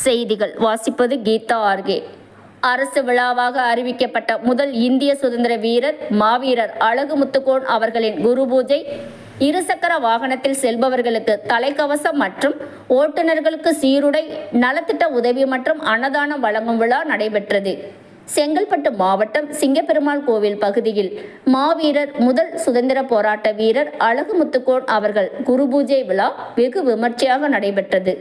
செய்திகள் வாசிப்பது கீதா ஆர்கே. அரசு விழாவாக அறிவிக்கப்பட்ட முதல் இந்திய சுதந்திர வீரர் மாவீரர் அழகு முத்துக்கோன் அவர்களின் குரு பூஜை, இருசக்கர வாகனத்தில் செல்பவர்களுக்கு தலைக்கவசம் மற்றும் ஓட்டுநர்களுக்கு சீருடை, நலத்திட்ட உதவி மற்றும் அன்னதானம் வழங்கும் விழா நடைபெற்றது. செங்கல்பட்டு மாவட்டம் சிங்கப்பெருமாள் கோவில் பகுதியில் மாவீரர் முதல் சுதந்திர போராட்ட வீரர் அழகு முத்துக்கோன் அவர்கள் குரு பூஜை விழா வெகு விமர்சையாக நடைபெற்றது.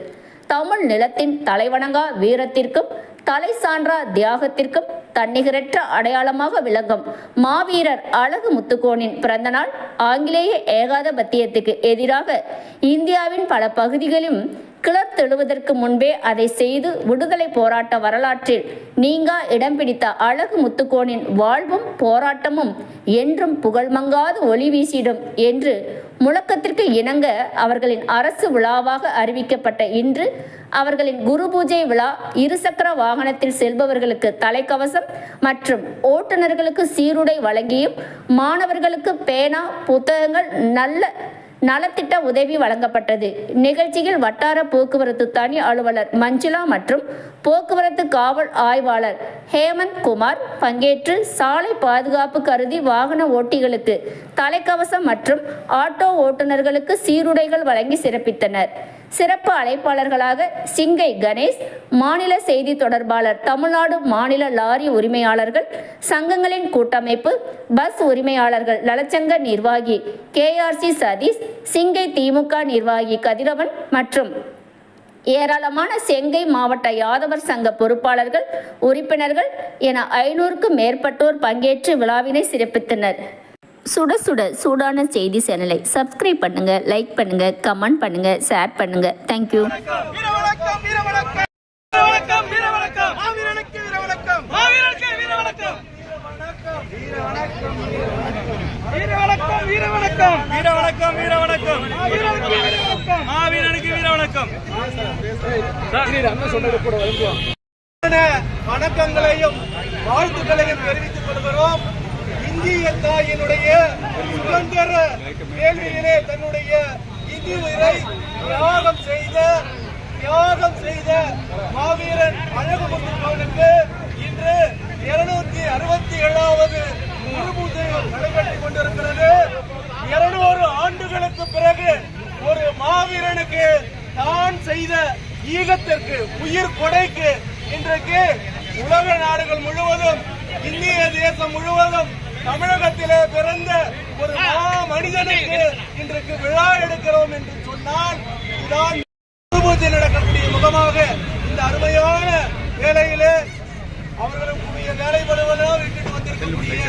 தமிழ் நிலத்தின் தலைவணங்கா வீரத்திற்கும் தலை சான்றா தியாகத்திற்கும் தன்னிகரற்ற அடையாளமாக விளங்கும் மாவீரர் அழகு முத்துக்கோனின் பிறந்தநாள் ஆங்கிலேய ஏகாதிபத்தியத்துக்கு எதிராக இந்தியாவின் பல பகுதிகளிலும் கிளர்த்தெழுவதற்கு முன்பே அதை செய்து விடுதலை போராட்ட வரலாற்றில் நீங்கா இடம் பிடித்த அழகு முத்துக்கோனின் வாழ்வும் போராட்டமும் என்றும் புகழ்மங்காது ஒளி வீசிடும் என்று முழக்கத்திற்கு இணங்க அவர்களின் அரசு விழாவாக அறிவிக்கப்பட்ட இன்று அவர்களின் குரு பூஜை விழா இருசக்கர வாகனத்தில் செல்பவர்களுக்கு தலைக்கவசம் மற்றும் ஓட்டுநர்களுக்கு சீருடை வழங்கியும், மாணவர்களுக்கு பேனா, புத்தகங்கள், நலத்திட்ட உதவி வழங்கப்பட்டது. நிகழ்ச்சியில் வட்டார போக்குவரத்து தனி அலுவலர் மஞ்சுளா மற்றும் போக்குவரத்து காவல் ஆய்வாளர் ஹேமந்த் குமார் பங்கேற்று சாலை பாதுகாப்பு கருதி வாகன ஓட்டிகளுக்கு தலைக்கவசம் மற்றும் ஆட்டோ ஓட்டுநர்களுக்கு சீருடைகள் வழங்கி சிறப்பித்தனர். சிறப்பு அழைப்பாளர்களாக சிங்கை கணேஷ், மாநில செய்தி தொடர்பாளர், தமிழ்நாடு மாநில லாரி உரிமையாளர்கள் சங்கங்களின் கூட்டமைப்பு, பஸ் உரிமையாளர்கள் நலச்சங்க நிர்வாகி KRC சதீஷ், சிங்கை திமுக நிர்வாகி கதிரவன் மற்றும் ஏராளமான செங்கை மாவட்ட யாதவர் சங்க பொறுப்பாளர்கள், உறுப்பினர்கள் என 500க்கும் மேற்பட்டோர் பங்கேற்று விழாவினை சிறப்பித்தனர். சுட சுட சூடான செய்தி சேனலை சப்ஸ்கிரைப் பண்ணுங்க, லைக் பண்ணுங்க, கமெண்ட் பண்ணுங்க, ஷேர் பண்ணுங்க. தேங்க்யூ. வணக்கங்களையும் வாழ்த்துக்களையும் தெரிவித்துக் கொள்கிறோம். இந்திய தாயினுடைய சுதந்திர வேள்வியிலே தன்னுடைய இன்னுயிரை தியாகம் செய்த மாவீரன் அழகு முத்துக்கோனுக்கு இன்று 267வது குரு பூஜை நடைபெற்றுக் கொண்டிருக்கிறது. 200 ஆண்டுகளுக்கு பிறகு ஒரு மாவீரனுக்கு தான் செய்த ஈகத்திற்கு, உயிர் கொடைக்கு இன்றைக்கு உலக நாடுகள் முழுவதும், இந்திய தேசம் முழுவதும், தமிழகத்திலே பிறந்த ஒரு மனிதனுக்கு இன்றைக்கு விழா எடுக்கிறோம் என்று சொன்னால் இதுதான் பூஜை நடக்கக்கூடிய முகமாக இந்த அருமையான வேலையிலே அவர்களுக்குரிய வேலைப்படுவதாக விட்டுட்டு வந்திருக்கக்கூடிய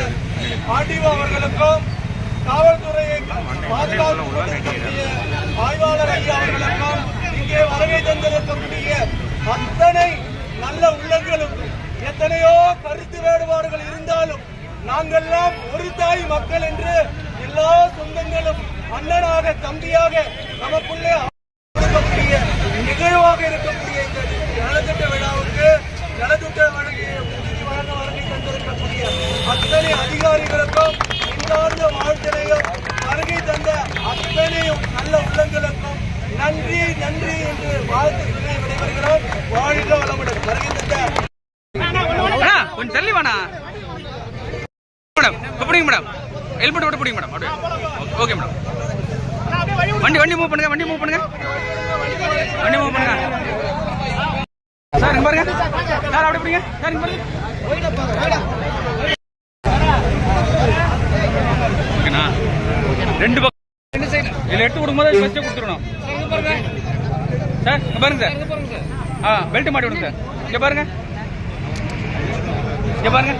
ஆர்டிஓ அவர்களுக்கும், காவல்துறையை பாதுகாக்கக்கூடிய ஆய்வாளர் ஐயா அவர்களுக்கும், இங்கே வருகை தந்திருக்கக்கூடிய அத்தனை நல்ல உள்ளங்களும், எத்தனையோ கருத்து வேறுபாடுகள் இருந்தாலும் நாங்கள்லாம் ஒரு தாய் மக்கள் என்று எல்லா சொந்தங்களும் அண்ணனாக, தம்பியாக நமக்குள்ளே இருக்கக்கூடிய நிகழ்வாக இருக்கக்கூடிய இந்த நலத்திட்ட விழாவுக்கு நலத்திட்ட வழங்க வருகை தந்திருக்கக்கூடிய அத்தனை அதிகாரிகளுக்கும், இந்தார்ந்த வாழ்த்தினையும் வருகை தந்த அத்தனையும் நல்ல உள்ளங்களுக்கும் நன்றி நன்றி என்று வாழ்த்து சொல்லி விடைபெறுகிறோம். வாழ்க வளமுடன். வருகை தந்த கொஞ்சம் தள்ளி வேணா மேடம், பிடிங்க மேடம், ஹெல்மெட் விட்டு பிடிங்க மேடம். அப்படியே ஓகே மேடம். வண்டி மூவ் பண்ணுங்க, வண்டி மூவ் பண்ணுங்க சார். இங்க பாருங்க சார், அப்படியே பிடிங்க சார். இங்க பாருங்க. ஓகேண்ணா, ரெண்டு பக்கம் ரெண்டு சைடு இதில் எடுத்து கொடுக்கும்போது ஃபர்ஸ்ட்டே கொடுத்துடணும் சார். இங்க பாருங்க சார். பெல்ட் மாட்டி விடுங்க சார். இங்க பாருங்க, இங்க பாருங்க.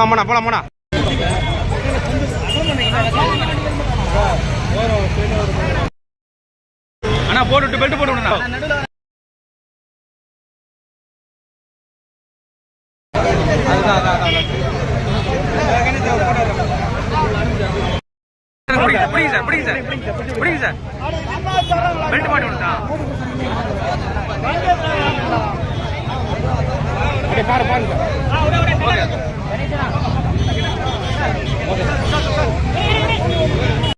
போலாம். அண்ணா போட்டு பெல்ட் போட்டு விடுங்க. பிடிங்க சார். பெல்ட் மாட்டி விடுங்க. பாருங்க.